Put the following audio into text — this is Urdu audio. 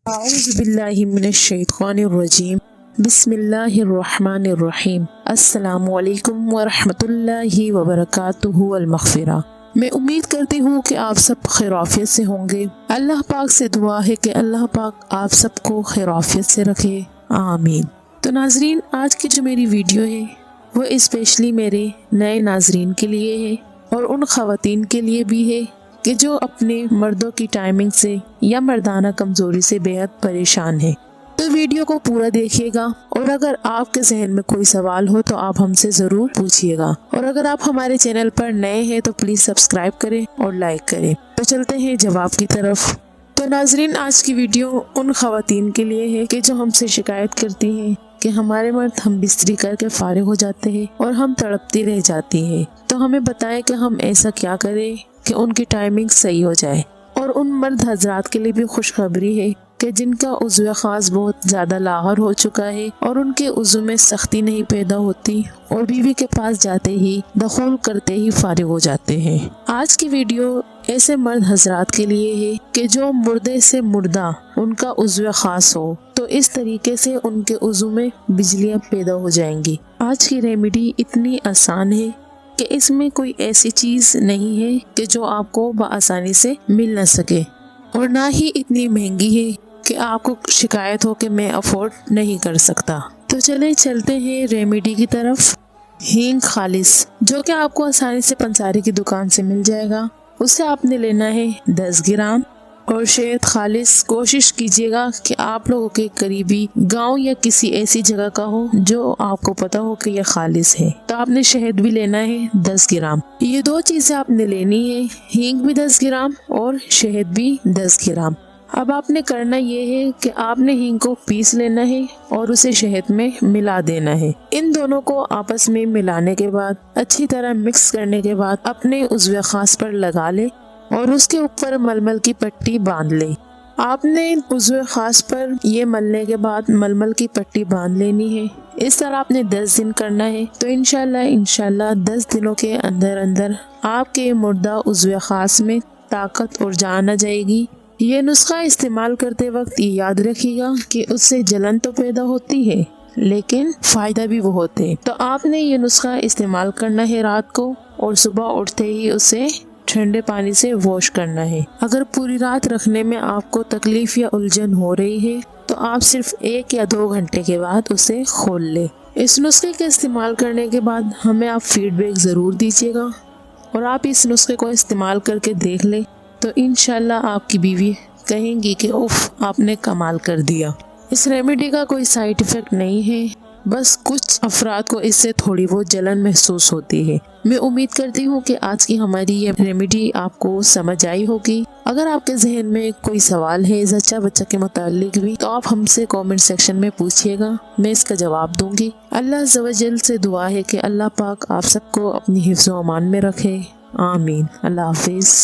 اعوذ باللہ من الشیطان الرجیم بسم اللہ الرحمن الرحیم السلام علیکم ورحمۃ اللہ وبرکاتہ المغفرہ۔ میں امید کرتی ہوں کہ آپ سب خیریت سے ہوں گے۔ اللہ پاک سے دعا ہے کہ اللہ پاک آپ سب کو خیریت سے رکھے، آمین۔ تو ناظرین، آج کی جو میری ویڈیو ہے وہ اسپیشلی میرے نئے ناظرین کے لیے ہے اور ان خواتین کے لیے بھی ہے کہ جو اپنے مردوں کی ٹائمنگ سے یا مردانہ کمزوری سے بے حد پریشان ہے۔ تو ویڈیو کو پورا دیکھیے گا اور اگر آپ کے ذہن میں کوئی سوال ہو تو آپ ہم سے ضرور پوچھیے گا، اور اگر آپ ہمارے چینل پر نئے ہیں تو پلیز سبسکرائب کریں اور لائک کریں۔ تو چلتے ہیں جواب کی طرف۔ تو ناظرین، آج کی ویڈیو ان خواتین کے لیے ہے کہ جو ہم سے شکایت کرتی ہیں کہ ہمارے مرد ہم بستری کر کے فارغ ہو جاتے ہیں اور ہم تڑپتی رہ جاتی ہیں، تو ہمیں بتائیں کہ ہم ایسا کیا کریں کہ ان کی ٹائمنگ صحیح ہو جائے۔ اور ان مرد حضرات کے لیے بھی خوشخبری ہے کہ جن کا عضو خاص بہت زیادہ لاغر ہو چکا ہے اور ان کے عضو میں سختی نہیں پیدا ہوتی اور بیوی کے پاس جاتے ہی دخول کرتے ہی فارغ ہو جاتے ہیں۔ آج کی ویڈیو ایسے مرد حضرات کے لیے ہے کہ جو مردے سے مردہ ان کا عضو خاص ہو، تو اس طریقے سے ان کے عضو میں بجلیاں پیدا ہو جائیں گی۔ آج کی ریمیڈی اتنی آسان ہے کہ اس میں کوئی ایسی چیز نہیں ہے کہ جو آپ کو بآسانی سے مل نہ سکے، اور نہ ہی اتنی مہنگی ہے کہ آپ کو شکایت ہو کہ میں افورڈ نہیں کر سکتا۔ تو چلیں چلتے ہیں ریمیڈی کی طرف۔ ہینگ خالص، جو کہ آپ کو آسانی سے پنساری کی دکان سے مل جائے گا، اسے آپ نے لینا ہے 10 گرام۔ اور شہد خالص، کوشش کیجیے گا کہ آپ لوگوں کے قریبی گاؤں یا کسی ایسی جگہ کا ہو جو آپ کو پتا ہو کہ یہ خالص ہے۔ تو آپ نے شہد بھی لینا ہے 10 گرام۔ یہ دو چیزیں آپ نے لینی ہے، ہینگ بھی 10 گرام اور شہد بھی 10 گرام۔ اب آپ نے کرنا یہ ہے کہ آپ نے ہینگ کو پیس لینا ہے اور اسے شہد میں ملا دینا ہے۔ ان دونوں کو آپس میں ملانے کے بعد اچھی طرح مکس کرنے کے بعد اپنے عضو خاص پر لگا لے اور اس کے اوپر ململ کی پٹی باندھ لے۔ آپ نے عضو خاص پر یہ ملنے کے بعد ململ کی پٹی باندھ لینی ہے۔ اس طرح آپ نے 10 دن کرنا ہے، تو انشاءاللہ 10 دنوں کے اندر آپ کے مردہ عضو خاص میں طاقت اور جان آ جائے گی۔ یہ نسخہ استعمال کرتے وقت یہ یاد رکھیے گا کہ اس سے جلن تو پیدا ہوتی ہے لیکن فائدہ بھی بہت ہے۔ تو آپ نے یہ نسخہ استعمال کرنا ہے رات کو، اور صبح اٹھتے ہی اسے ٹھنڈے پانی سے واش کرنا ہے۔ اگر پوری رات رکھنے میں آپ کو تکلیف یا الجھن ہو رہی ہے تو آپ صرف 1 یا 2 گھنٹے کے بعد اسے کھول لیں۔ اس نسخے کے استعمال کرنے کے بعد ہمیں آپ فیڈ بیک ضرور دیجیے گا، اور آپ اس نسخے کو استعمال کر کے دیکھ لیں تو انشاءاللہ آپ کی بیوی کہیں گی کہ اوف، آپ نے کمال کر دیا۔ اس ریمیڈی کا کوئی سائیڈ ایفیکٹ نہیں ہے، بس کچھ افراد کو اس سے تھوڑی بہت جلن محسوس ہوتی ہے۔ میں امید کرتی ہوں کہ آج کی ہماری یہ ریمیڈی آپ کو سمجھ آئی ہوگی۔ اگر آپ کے ذہن میں کوئی سوال ہے زچہ بچہ کے متعلق بھی، تو آپ ہم سے کامنٹ سیکشن میں پوچھیے گا، میں اس کا جواب دوں گی۔ اللہ عز و جل سے دعا ہے کہ اللہ پاک آپ سب کو اپنی حفظ و امان میں رکھے، آمین۔ اللہ حافظ۔